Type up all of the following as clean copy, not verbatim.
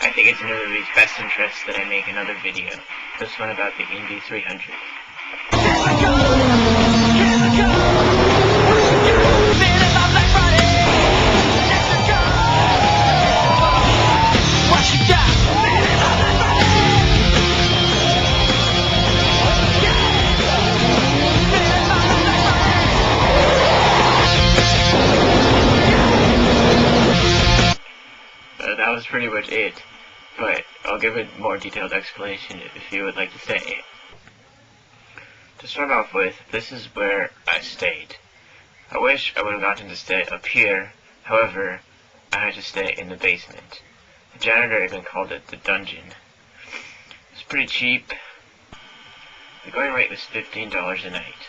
I think it's in everybody's best interest that I make another video. This one about the Indy 300. That was pretty much it, but I'll give a more detailed explanation if you would like to say. To start off with, this is where I stayed. I wish I would have gotten to stay up here, however, I had to stay in the basement. The janitor even called it the dungeon. It was pretty cheap. The going rate was $15 a night.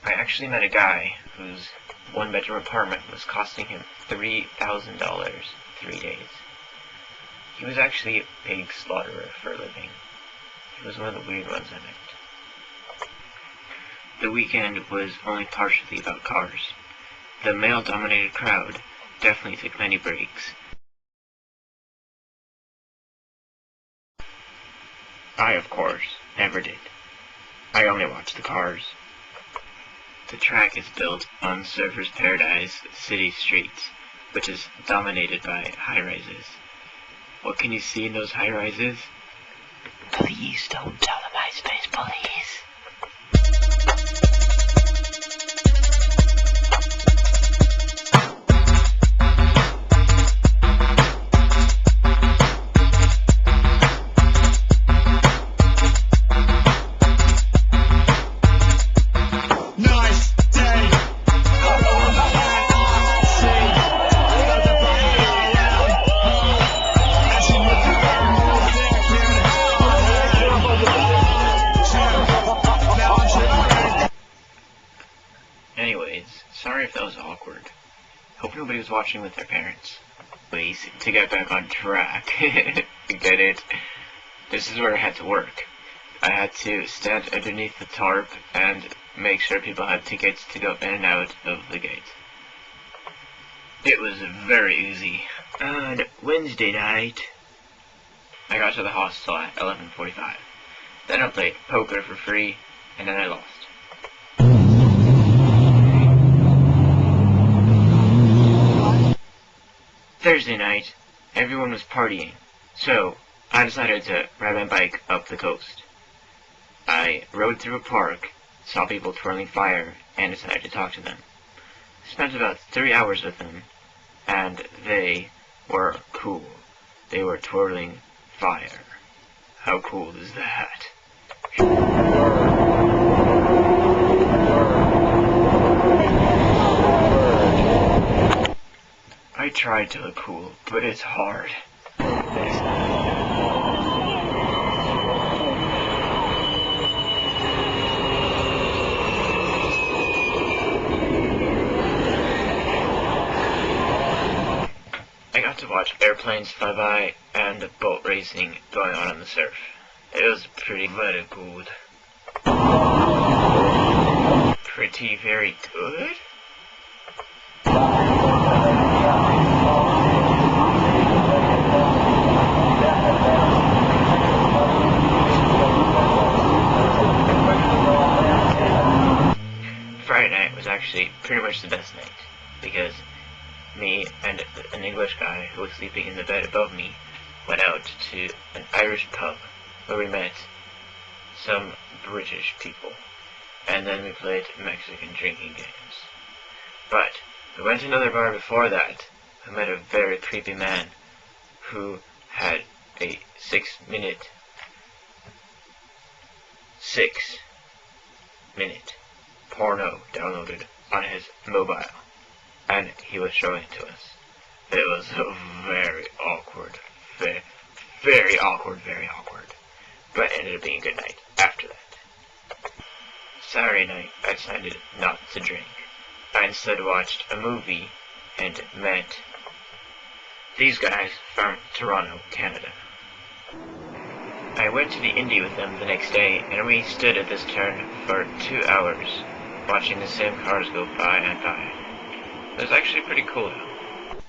I actually met a guy whose one-bedroom apartment was costing him $3,000 3 days. He was actually a pig slaughterer for a living. He was one of the weird ones I met. The weekend was only partially about cars. The male-dominated crowd definitely took many breaks. I, of course, never did. I only watched the cars. The track is built on Surfer's Paradise City streets, which is dominated by high-rises. What can you see in those high-rises? Please don't tell the MySpace police. Anyways, sorry if that was awkward. Hope nobody was watching with their parents. Please, to get back on track. Get it? This is where I had to work. I had to stand underneath the tarp and make sure people had tickets to go in and out of the gate. It was very easy. On Wednesday night, I got to the hostel at 11:45. Then I played poker for free, and then I lost. Thursday night, everyone was partying, so I decided to ride my bike up the coast. I rode through a park, saw people twirling fire, and decided to talk to them. Spent about 3 hours with them, and they were cool. They were twirling fire. How cool is that? I tried to look cool, but it's hard. I got to watch airplanes fly by and boat racing going on the surf. It was pretty very good. Pretty very good? Friday night was actually pretty much the best night, because me and an English guy who was sleeping in the bed above me went out to an Irish pub where we met some British people, and then we played Mexican drinking games. But we went to another bar before that. I met a very creepy man who had a 6-minute porno downloaded on his mobile, and he was showing it to us. It was very awkward, very awkward, but it ended up being a good night after that. Saturday night, I decided not to drink. I instead watched a movie and met these guys from Toronto, Canada. I went to the Indy with them the next day, and we stood at this turn for 2 hours, watching the same cars go by and by. It was actually pretty cool though.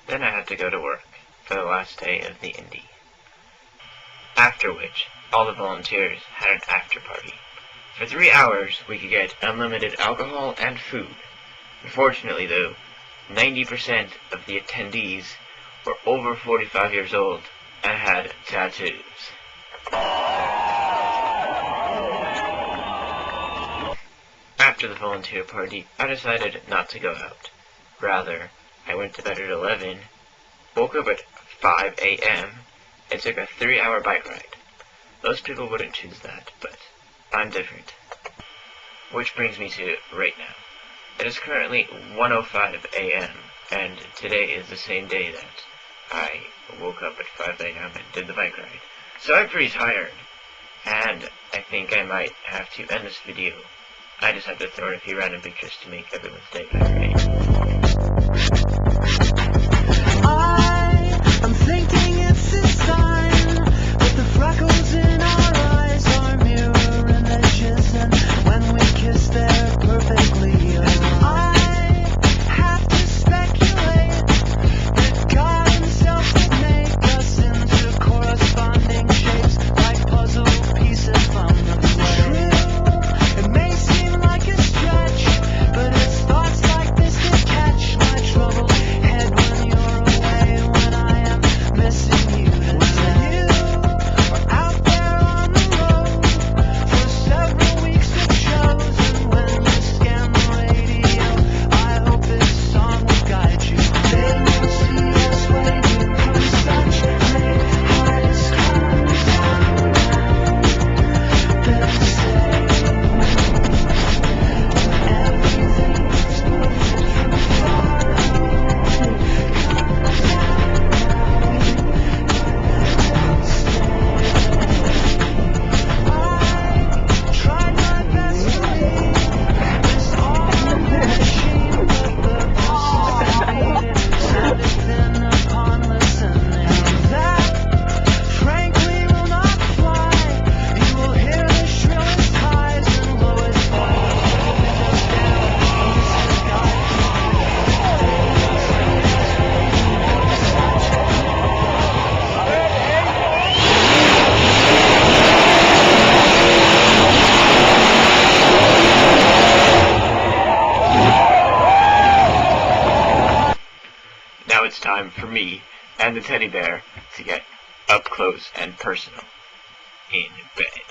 Then I had to go to work. for the last day of the Indy. After which, all the volunteers had an after party. For 3 hours, we could get unlimited alcohol and food. Unfortunately, though, 90% of the attendees were over 45 years old and had tattoos. After the volunteer party, I decided not to go out. Rather, I went to bed at 11, woke up at 5 a.m., and took a 3-hour bike ride. Most people wouldn't choose that, but I'm different. Which brings me to right now. It is currently 1:05 a.m., and today is the same day that I woke up at 5 a.m. and did the bike ride. So I'm pretty tired, and I think I might have to end this video. I just have to throw in a few random pictures to make everyone's day better. I'm thinking it's a sign that the freckles in our eyes are mirror images, and when we kiss they're perfectly aligned. I have to speculate that God himself would make us into corresponding shapes like puzzle pieces from the clay. It may seem like a stretch, but it's thoughts like this that catch my troubled head when you're away, when I am missing you today. You are out there on the road for several weeks at shows, and when you scan the radio, I hope this song will guide you. They will see us waiting for such great highs come down. They'll say everything's moving from far away. I tried my best to leave this all-new machine, but the pulses repeated sounded thin upon listening. That, frankly, will not fly. You will hear the shrillest highs and lowest falls holding us down. Oh, this is Now it's time for me and the teddy bear to get up close and personal in bed.